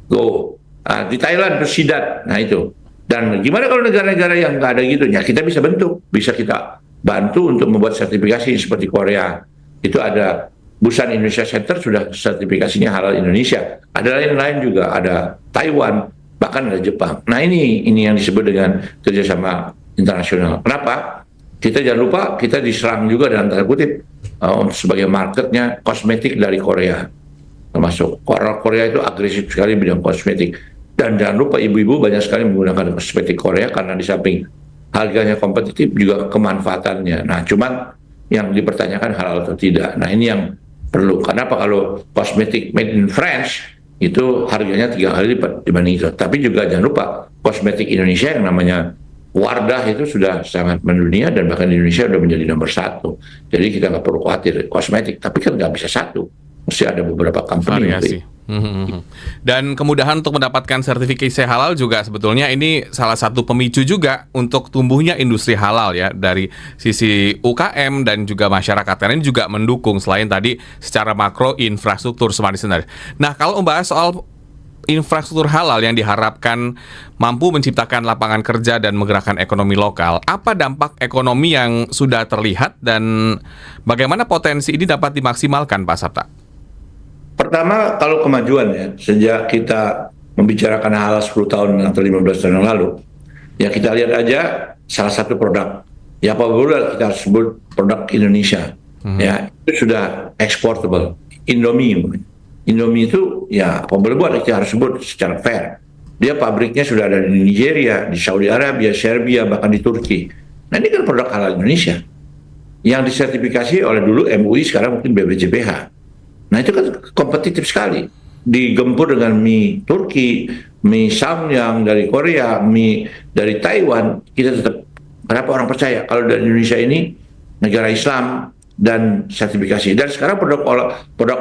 go. Nah, di Thailand itu SIDAT. Nah itu. Dan gimana kalau negara-negara yang nggak ada gitu? Ya kita bisa bentuk, bisa kita bantu untuk membuat sertifikasi seperti Korea. Itu ada Busan Indonesia Center sudah sertifikasinya halal Indonesia. Ada lain-lain juga, ada Taiwan. Bahkan ada Jepang. Nah ini yang disebut dengan kerjasama internasional. Kenapa? Kita jangan lupa kita diserang juga dalam tanda kutip sebagai marketnya kosmetik dari Korea. Termasuk Korea itu agresif sekali bidang kosmetik. Dan jangan lupa ibu-ibu banyak sekali menggunakan kosmetik Korea karena di samping harganya kompetitif juga kemanfaatannya. Nah cuman yang dipertanyakan halal atau tidak. Nah ini yang perlu. Kenapa kalau kosmetik made in France itu harganya 3 kali lipat dibanding itu. Tapi juga jangan lupa kosmetik Indonesia yang namanya Wardah itu sudah sangat mendunia dan bahkan Indonesia sudah menjadi nomor 1. Jadi kita nggak perlu khawatir kosmetik. Tapi kan nggak bisa satu, mesti ada beberapa company. Variasi. Dan kemudahan untuk mendapatkan sertifikasi halal juga sebetulnya ini salah satu pemicu juga untuk tumbuhnya industri halal ya dari sisi UKM dan juga masyarakat. Karena ini juga mendukung selain tadi secara makro infrastruktur Smart Listener. Nah kalau membahas soal infrastruktur halal yang diharapkan mampu menciptakan lapangan kerja dan menggerakkan ekonomi lokal. Apa dampak ekonomi yang sudah terlihat dan bagaimana potensi ini dapat dimaksimalkan, Pak Sapta? Pertama, kalau kemajuan ya, sejak kita membicarakan hal 10 tahun atau 15 tahun yang lalu, ya kita lihat aja salah satu produk, ya apa boleh kita sebut produk Indonesia, ya itu sudah exportable. Indomie itu ya apa boleh buat kita harus sebut secara fair. Dia pabriknya sudah ada di Nigeria, di Saudi Arabia, Serbia, bahkan di Turki. Nah ini kan produk halal Indonesia yang disertifikasi oleh dulu MUI, sekarang mungkin BPJPH. Nah itu kan kompetitif sekali. Digempur dengan mie Turki, mie Samyang dari Korea, mie dari Taiwan, kita tetap, kenapa orang percaya kalau dari Indonesia ini negara Islam dan sertifikasi. Dan sekarang produk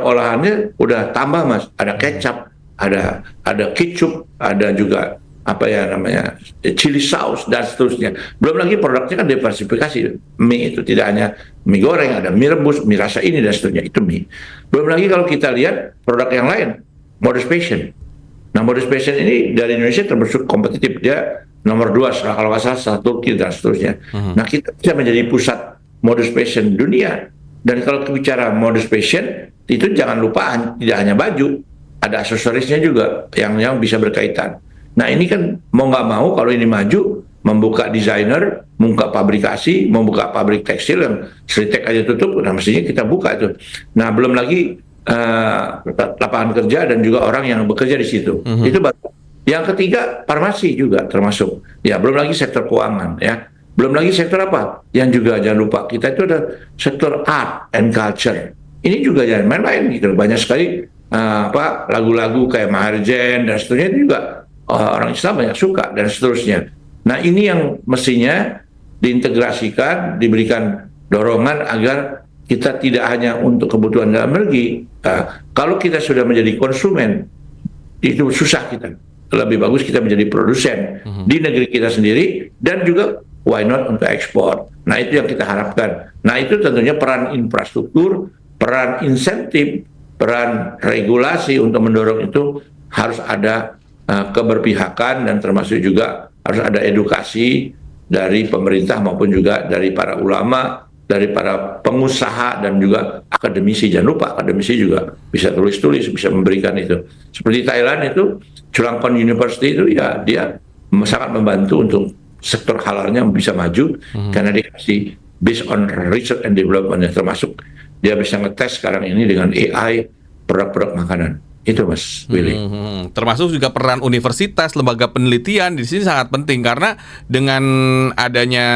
olahannya udah tambah, Mas. Ada kecap, ada ketchup, ada juga apa ya namanya chili sauce dan seterusnya. Belum lagi produknya kan diversifikasi. Mie itu tidak hanya mie goreng, ada mie rebus, mie rasa ini dan seterusnya, itu mie. Belum lagi kalau kita lihat produk yang lain, modus fashion. Nah, modus fashion ini dari Indonesia termasuk kompetitif, dia nomor 2 kalau nggak salah setelah Turki dan seterusnya. Nah, kita bisa menjadi pusat modus fashion dunia. Dan kalau bicara modus fashion, itu jangan lupa tidak hanya baju, ada aksesorisnya juga yang bisa berkaitan. Nah ini kan mau nggak mau kalau ini maju, membuka desainer, membuka pabrikasi, membuka pabrik tekstil yang Sritek aja tutup, nah mestinya kita buka itu. Nah belum lagi lapangan kerja dan juga orang yang bekerja di situ. Itu baru. Yang ketiga, farmasi juga termasuk. Ya belum lagi sektor keuangan ya. Belum lagi sektor apa? Yang juga jangan lupa, kita itu ada sektor art and culture. Ini juga jangan main-main gitu. Banyak sekali lagu-lagu kayak Maher Zain dan seterusnya itu juga orang Islam banyak suka dan seterusnya. Nah ini yang mestinya diintegrasikan, diberikan dorongan agar kita tidak hanya untuk kebutuhan dalam negeri. Kalau kita sudah menjadi konsumen, itu susah kita. Lebih bagus kita menjadi produsen di negeri kita sendiri dan juga why not untuk ekspor. Nah itu yang kita harapkan. Nah itu tentunya peran infrastruktur, peran insentif, peran regulasi untuk mendorong itu harus ada keberpihakan dan termasuk juga harus ada edukasi dari pemerintah maupun juga dari para ulama, dari para pengusaha dan juga akademisi. Jangan lupa akademisi juga bisa tulis-tulis, bisa memberikan itu. Seperti Thailand itu, Chulalongkorn University itu ya dia sangat membantu untuk sektor halalnya bisa maju karena dikasih based on research and development, termasuk dia bisa ngetes sekarang ini dengan AI produk-produk makanan. Itu Mas Willy. Termasuk juga peran universitas, lembaga penelitian di sini sangat penting karena dengan adanya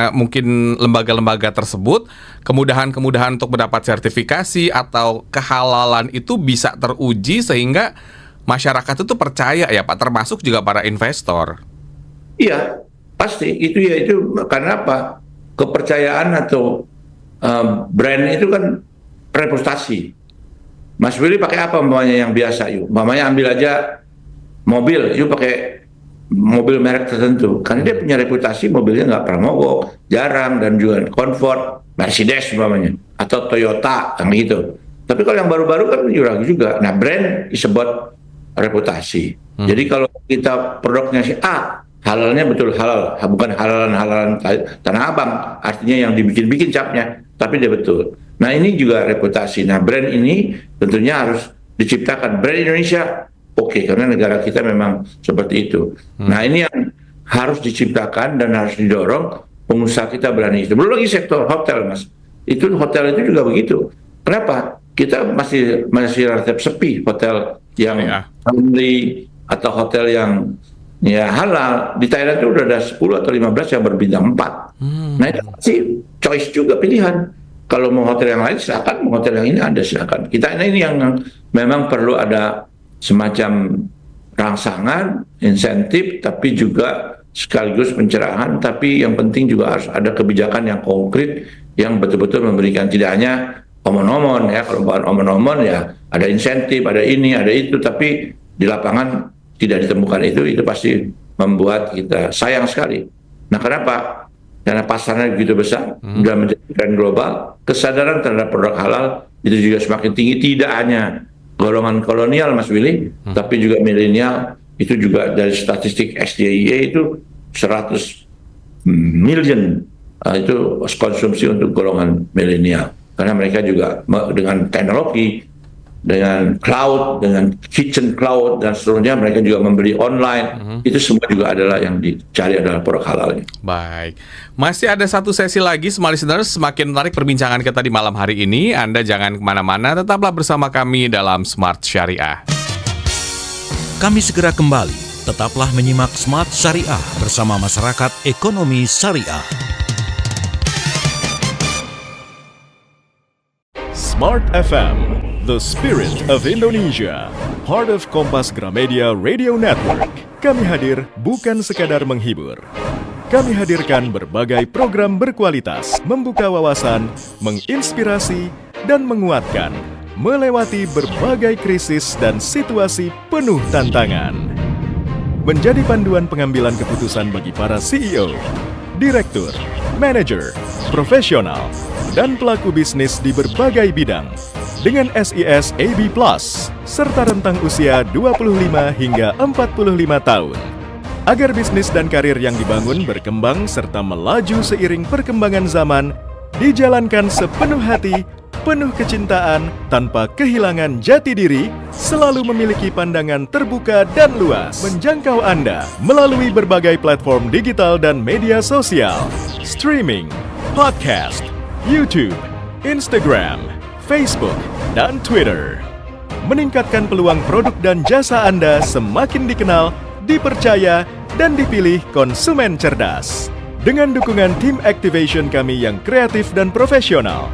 mungkin lembaga-lembaga tersebut, kemudahan-kemudahan untuk mendapat sertifikasi atau kehalalan itu bisa teruji sehingga masyarakat itu percaya ya Pak, termasuk juga para investor. Iya, pasti itu ya, itu karena apa? Kepercayaan atau brand itu kan reputasi. Mas Willy pakai apa umpamanya yang biasa yuk? Umpamanya ambil aja mobil, yuk pakai mobil merek tertentu. Karena dia punya reputasi mobilnya nggak pernah mogok, jarang dan juga comfort. Mercedes umpamanya atau Toyota yang gitu. Tapi kalau yang baru-baru kan ragu juga. Nah brand is about reputasi. Jadi kalau kita produknya si A, halalnya betul halal, bukan halalan Tanah Abang, artinya yang dibikin-bikin capnya, tapi dia betul. Nah ini juga reputasi. Nah brand ini tentunya harus diciptakan. Brand Indonesia oke, karena negara kita memang seperti itu. Nah ini yang harus diciptakan dan harus didorong, pengusaha kita berani itu. Belum lagi sektor hotel Mas, itu hotel itu juga begitu. Kenapa? Kita masih relatif sepi hotel yang friendly atau hotel yang ya halal. Di Thailand itu udah ada 10 atau 15 yang berbintang 4. Nah itu sih choice juga, pilihan. Kalau mau hotel yang lain silakan, mau hotel yang ini ada silakan. Kita ini yang memang perlu ada semacam rangsangan, insentif, tapi juga sekaligus pencerahan. Tapi yang penting juga harus ada kebijakan yang konkret yang betul-betul memberikan, tidak hanya omon-omon ya. Kalau bukan omon-omon ya ada insentif, ada ini, ada itu, tapi di lapangan tidak ditemukan itu pasti membuat kita sayang sekali. Nah kenapa? Karena pasarnya begitu besar, sudah menjadi tren global, kesadaran terhadap produk halal itu juga semakin tinggi, tidak hanya golongan kolonial Mas Willy, tapi juga milenial. Itu juga dari statistik SDIE itu 100 million itu konsumsi untuk golongan milenial. Karena mereka juga dengan teknologi, dengan cloud, dengan kitchen cloud dan seterusnya, mereka juga membeli online. Itu semua juga adalah yang dicari adalah produk halalnya. Baik, masih ada satu sesi lagi, smart listeners. Semakin menarik perbincangan kita di malam hari ini. Anda jangan kemana-mana, tetaplah bersama kami dalam Smart Syariah. Kami segera kembali. Tetaplah menyimak Smart Syariah bersama Masyarakat Ekonomi Syariah. Smart FM, the spirit of Indonesia, part of Kompas Gramedia Radio Network. Kami hadir bukan sekadar menghibur. Kami hadirkan berbagai program berkualitas, membuka wawasan, menginspirasi, dan menguatkan, melewati berbagai krisis dan situasi penuh tantangan. Menjadi panduan pengambilan keputusan bagi para CEO, direktur, manajer, profesional, dan pelaku bisnis di berbagai bidang dengan SIS AB+, serta rentang usia 25 hingga 45 tahun. Agar bisnis dan karir yang dibangun berkembang serta melaju seiring perkembangan zaman, dijalankan sepenuh hati, penuh kecintaan, tanpa kehilangan jati diri, selalu memiliki pandangan terbuka dan luas, menjangkau Anda melalui berbagai platform digital dan media sosial, streaming, podcast, YouTube, Instagram, Facebook, dan Twitter. Meningkatkan peluang produk dan jasa Anda semakin dikenal, dipercaya, dan dipilih konsumen cerdas. Dengan dukungan tim activation kami yang kreatif dan profesional,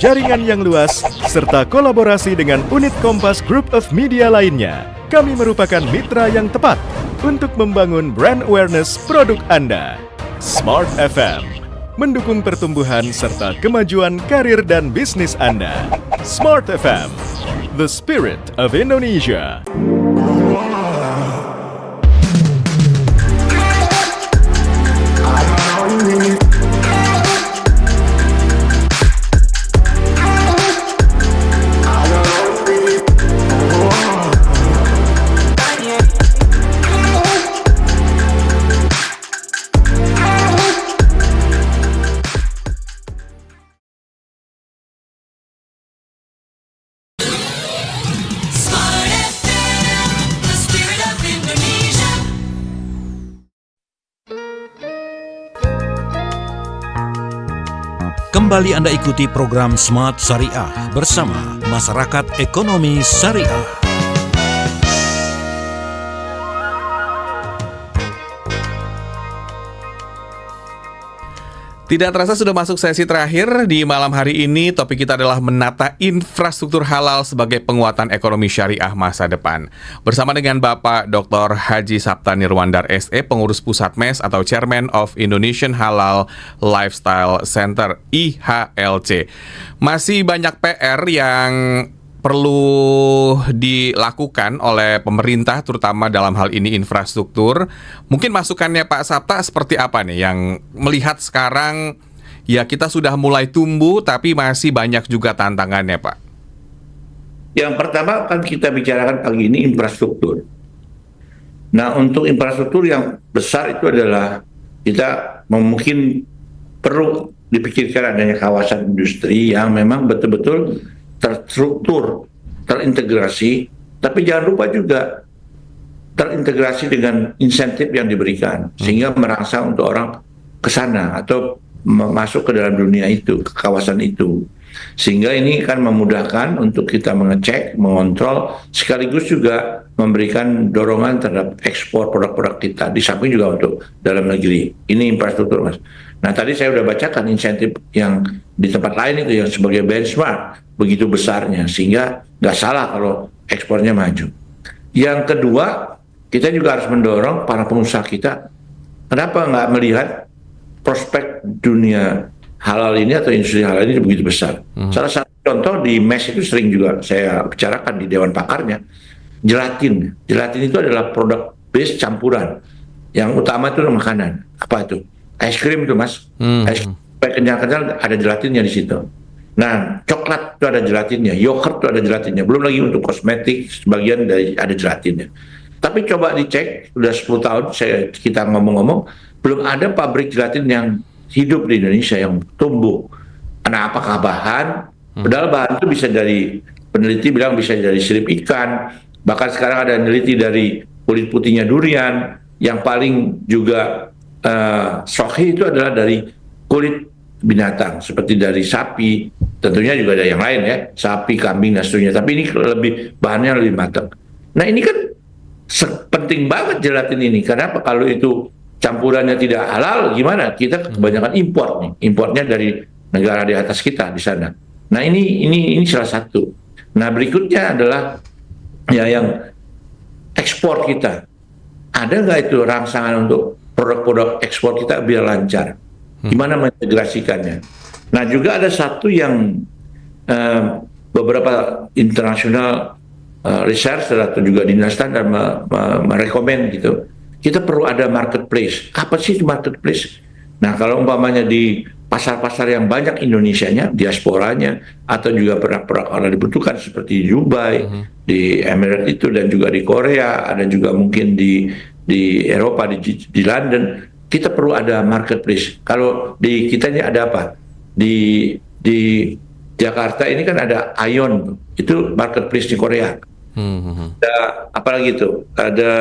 jaringan yang luas, serta kolaborasi dengan unit Kompas Group of Media lainnya, kami merupakan mitra yang tepat untuk membangun brand awareness produk Anda. Smart FM mendukung pertumbuhan serta kemajuan karir dan bisnis Anda. Smart FM, the spirit of Indonesia. Kembali Anda ikuti program Smart Syariah bersama Masyarakat Ekonomi Syariah. Tidak terasa sudah masuk sesi terakhir di malam hari ini. Topik kita adalah menata infrastruktur halal sebagai penguatan ekonomi syariah masa depan. Bersama dengan Bapak Dr. Haji Sapta Nirwandar SE, pengurus pusat MES atau Chairman of Indonesian Halal Lifestyle Center IHLC. Masih banyak PR yang perlu dilakukan oleh pemerintah, terutama dalam hal ini infrastruktur. Mungkin masukannya Pak Sapta seperti apa nih yang melihat sekarang ya kita sudah mulai tumbuh tapi masih banyak juga tantangannya, Pak? Yang pertama kan kita bicarakan pagi ini infrastruktur. Nah, untuk infrastruktur yang besar itu adalah kita mungkin perlu dipikirkan adanya kawasan industri yang memang betul-betul terstruktur, terintegrasi, tapi jangan lupa juga terintegrasi dengan insentif yang diberikan, sehingga merangsang untuk orang ke sana atau masuk ke dalam dunia itu, ke kawasan itu. Sehingga ini kan memudahkan untuk kita mengecek, mengontrol, sekaligus juga memberikan dorongan terhadap ekspor produk-produk kita, di samping juga untuk dalam negeri. Ini infrastruktur, Mas. Nah, tadi saya sudah bacakan insentif yang di tempat lain itu yang sebagai benchmark begitu besarnya, sehingga nggak salah kalau ekspornya maju. Yang kedua, kita juga harus mendorong para pengusaha kita, kenapa nggak melihat prospek dunia halal ini atau industri halal ini begitu besar. Salah satu contoh di MES itu sering juga saya bicarakan di Dewan Pakarnya, gelatin. Gelatin itu adalah produk base campuran. Yang utama itu makanan. Apa itu? Es krim itu, Mas. Es krim kenyal-kenyal ada gelatinnya di situ. Nah, coklat itu ada gelatinnya, yogurt itu ada gelatinnya, belum lagi untuk kosmetik sebagian dari ada gelatinnya. Tapi coba dicek, sudah 10 tahun kita ngomong-ngomong, belum ada pabrik gelatin yang hidup di Indonesia yang tumbuh. Nah, apakah bahan? Padahal bahan itu bisa dari, peneliti bilang bisa dari sirip ikan, bahkan sekarang ada peneliti dari kulit putihnya durian, yang paling juga sahih itu adalah dari kulit binatang, seperti dari sapi, tentunya juga ada yang lain ya, sapi, kambing, dan seterusnya. Tapi ini lebih bahannya lebih matang. Nah ini kan penting banget gelatin ini. Kenapa? Kalau itu campurannya tidak halal, gimana? Kita kebanyakan import nih, importnya dari negara di atas kita di sana. Nah ini salah satu. Nah berikutnya adalah ya yang ekspor kita. Ada nggak itu rangsangan untuk produk-produk ekspor kita biar lancar? Gimana mengintegrasikannya? Nah juga ada satu yang beberapa internasional researcher atau juga dinas standar merekomend gitu. Kita perlu ada marketplace. Apa sih marketplace? Nah kalau umpamanya di pasar-pasar yang banyak Indonesianya, diasporanya, atau juga produk-produk orang dibutuhkan seperti di Dubai, di Emirat itu, dan juga di Korea, ada juga mungkin di Eropa, di London. Kita perlu ada marketplace. Kalau di kita ini ada apa? Di Jakarta ini kan ada Ion, itu marketplace di Korea. Ada apalagi itu? Ada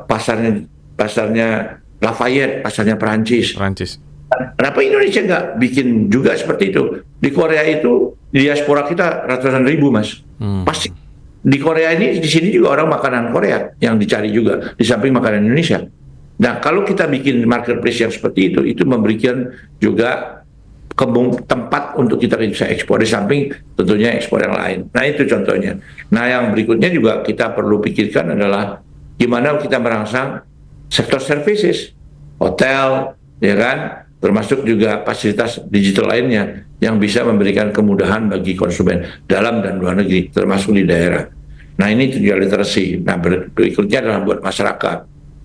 pasarnya Lafayette, pasarnya Perancis. Kenapa Indonesia nggak bikin juga seperti itu? Di Korea itu diaspora kita ratusan ribu, Mas. Pasti di Korea ini, di sini juga orang makanan Korea yang dicari juga di samping makanan Indonesia. Nah, kalau kita bikin marketplace yang seperti itu memberikan juga tempat untuk kita bisa ekspor di samping tentunya ekspor yang lain. Nah, itu contohnya. Nah, yang berikutnya juga kita perlu pikirkan adalah gimana kita merangsang sektor services, hotel, ya kan, termasuk juga fasilitas digital lainnya yang bisa memberikan kemudahan bagi konsumen dalam dan luar negeri, termasuk di daerah. Nah, ini juga literasi. Nah, berikutnya adalah buat masyarakat.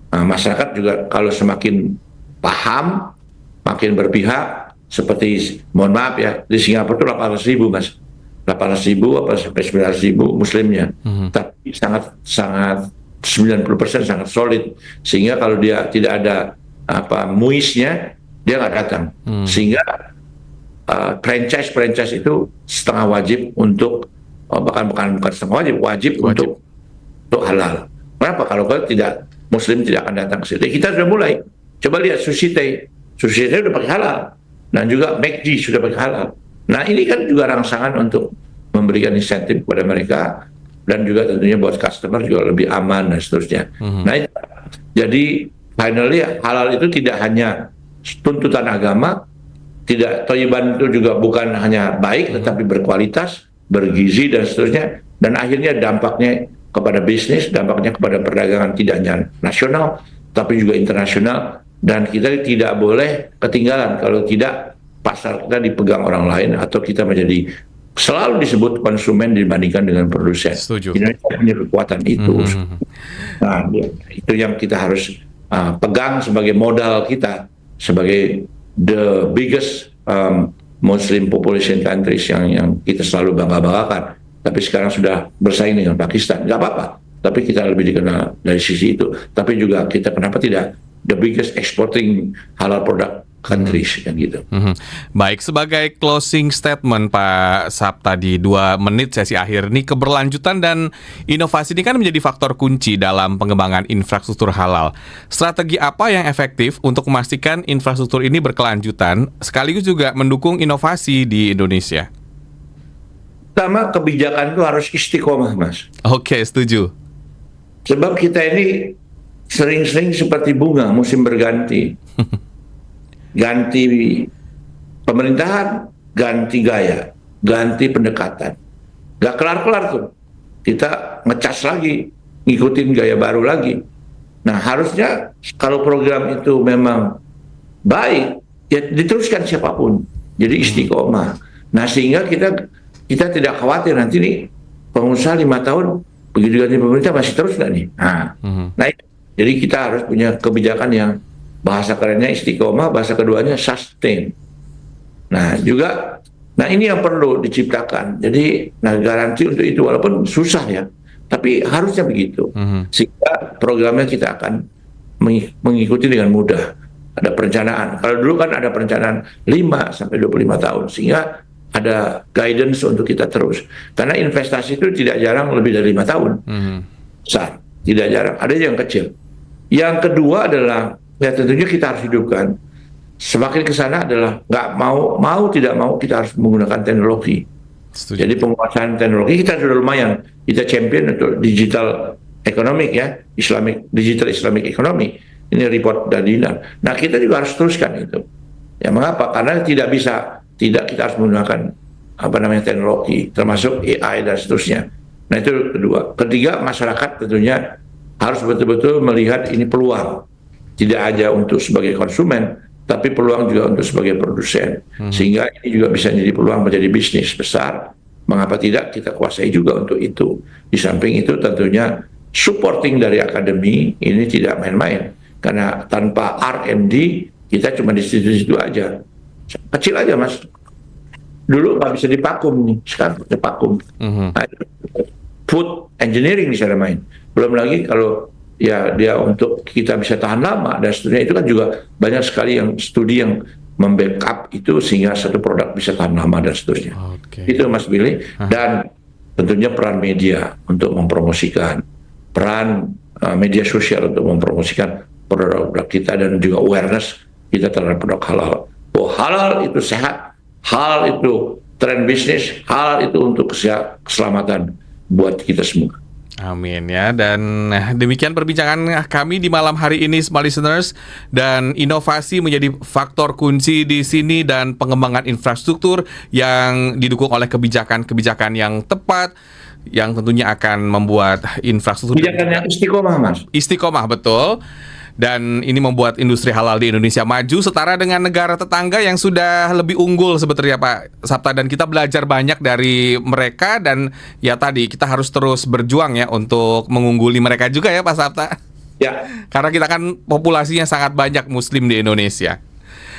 Nah, masyarakat juga kalau semakin paham, makin berpihak, seperti, mohon maaf ya, di Singapura itu 800.000, Mas. 800.000 apa sampai 900.000 muslimnya. Tapi sangat 90% sangat solid. Sehingga kalau dia tidak ada muisnya, dia nggak datang. Sehingga franchise itu setengah wajib untuk, bahkan bukan setengah wajib untuk halal. Kenapa? Kalau tidak, Muslim tidak akan datang ke situ. Kita sudah mulai. Coba lihat Sushi Tei sudah pakai halal. Dan juga McD sudah pakai halal. Nah ini kan juga rangsangan untuk memberikan insentif kepada mereka. Dan juga tentunya buat customer juga lebih aman dan seterusnya. Nah jadi finally halal itu tidak hanya tuntutan agama, tidak, thayyiban itu juga bukan hanya baik, tetapi berkualitas, bergizi dan seterusnya. Dan akhirnya dampaknya kepada bisnis, dampaknya kepada perdagangan tidak hanya nasional, tapi juga internasional. Dan kita tidak boleh ketinggalan kalau tidak pasar kita dipegang orang lain atau kita menjadi selalu disebut konsumen dibandingkan dengan produsen. Setuju. Indonesia punya kekuatan itu. Nah, itu yang kita harus pegang sebagai modal kita sebagai the biggest Muslim population countries yang kita selalu bangga-banggakan. Tapi sekarang sudah bersaing dengan Pakistan, nggak apa-apa. Tapi kita lebih dikenal dari sisi itu. Tapi juga kita kenapa tidak the biggest exporting halal product countries yang gitu. Baik, sebagai closing statement Pak Sabta di 2 menit sesi akhir ini, keberlanjutan dan inovasi ini kan menjadi faktor kunci dalam pengembangan infrastruktur halal. Strategi apa yang efektif untuk memastikan infrastruktur ini berkelanjutan sekaligus juga mendukung inovasi di Indonesia? Pertama, kebijakan itu harus istiqomah, Mas. Oke, setuju. Sebab kita ini sering-sering seperti bunga, musim berganti. Ganti pemerintahan, ganti gaya, ganti pendekatan. Gak kelar-kelar tuh. Kita ngecas lagi, ngikutin gaya baru lagi. Nah, harusnya kalau program itu memang baik, ya diteruskan siapapun. Jadi istiqomah. Nah, sehingga kita tidak khawatir nanti nih pengusaha 5 tahun begitu ganti pemerintah masih terus nggak nih? Nah, jadi kita harus punya kebijakan yang bahasa kerennya istiqomah, bahasa keduanya sustain. Nah, juga Nah ini yang perlu diciptakan. Jadi garansi untuk itu walaupun susah ya, tapi harusnya begitu. Sehingga programnya kita akan mengikuti dengan mudah. Ada perencanaan. Kalau dulu kan ada perencanaan 5 sampai 25 tahun, sehingga ada guidance untuk kita terus. Karena investasi itu tidak jarang lebih dari 5 tahun. Besar, tidak jarang. Ada yang kecil. Yang kedua adalah, ya tentunya kita harus hidupkan. Semakin ke sana adalah nggak mau tidak mau kita harus menggunakan teknologi. Setuju. Jadi penguasaan teknologi kita sudah lumayan. Kita champion untuk digital economic ya, digital Islamic economy. Ini report dari Dinar. Nah kita juga harus teruskan itu. Ya mengapa? Karena tidak kita harus menggunakan teknologi, termasuk AI dan seterusnya. Nah itu kedua. Ketiga, masyarakat tentunya harus betul-betul melihat ini peluang. Tidak hanya untuk sebagai konsumen, tapi peluang juga untuk sebagai produsen. Sehingga ini juga bisa menjadi peluang menjadi bisnis besar. Mengapa tidak kita kuasai juga untuk itu. Di samping itu tentunya supporting dari akademi ini tidak main-main. Karena tanpa R&D kita cuma di situ-situ aja. Kecil aja Mas. Dulu nggak bisa dipakum nih, sekarang dipakum. Food engineering bisa main. Belum lagi kalau ya dia untuk kita bisa tahan lama dan seterusnya, itu kan juga banyak sekali yang studi yang membackup itu sehingga satu produk bisa tahan lama dan seterusnya. Itu Mas Billy. Dan tentunya peran media untuk mempromosikan, peran media sosial untuk mempromosikan produk-produk kita, dan juga awareness kita terhadap produk halal. Oh, halal itu sehat, halal itu tren bisnis, halal itu untuk keselamatan buat kita semua. Amin ya. Dan demikian perbincangan kami di malam hari ini, smart listeners. Dan inovasi menjadi faktor kunci di sini, dan pengembangan infrastruktur yang didukung oleh kebijakan-kebijakan yang tepat, yang tentunya akan membuat infrastruktur Kebijakan yang istiqomah Mas. Istiqomah, betul. Dan ini membuat industri halal di Indonesia maju setara dengan negara tetangga yang sudah lebih unggul sebetulnya Pak Sapta. Dan kita belajar banyak dari mereka, dan ya tadi kita harus terus berjuang ya untuk mengungguli mereka juga ya Pak Sapta. Ya. Karena kita kan populasinya sangat banyak Muslim di Indonesia.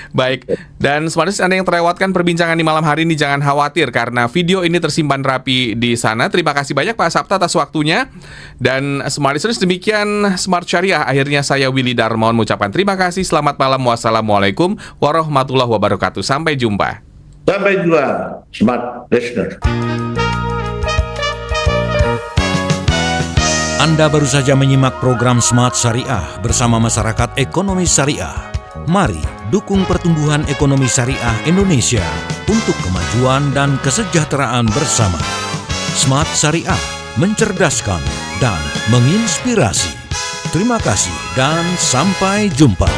Baik, dan Smart Listeners, Anda yang terlewatkan perbincangan di malam hari ini, jangan khawatir karena video ini tersimpan rapi di sana. Terima kasih banyak Pak Sapta atas waktunya. Dan Smart Listeners, demikian Smart Syariah. Akhirnya saya Willy Darmawan mengucapkan terima kasih. Selamat malam. Wassalamualaikum warahmatullahi wabarakatuh. Sampai jumpa. Sampai jumpa Smart Listener. Anda baru saja menyimak program Smart Syariah bersama Masyarakat Ekonomi Syariah. Mari dukung pertumbuhan ekonomi syariah Indonesia untuk kemajuan dan kesejahteraan bersama. Smart Syariah, mencerdaskan dan menginspirasi. Terima kasih dan sampai jumpa.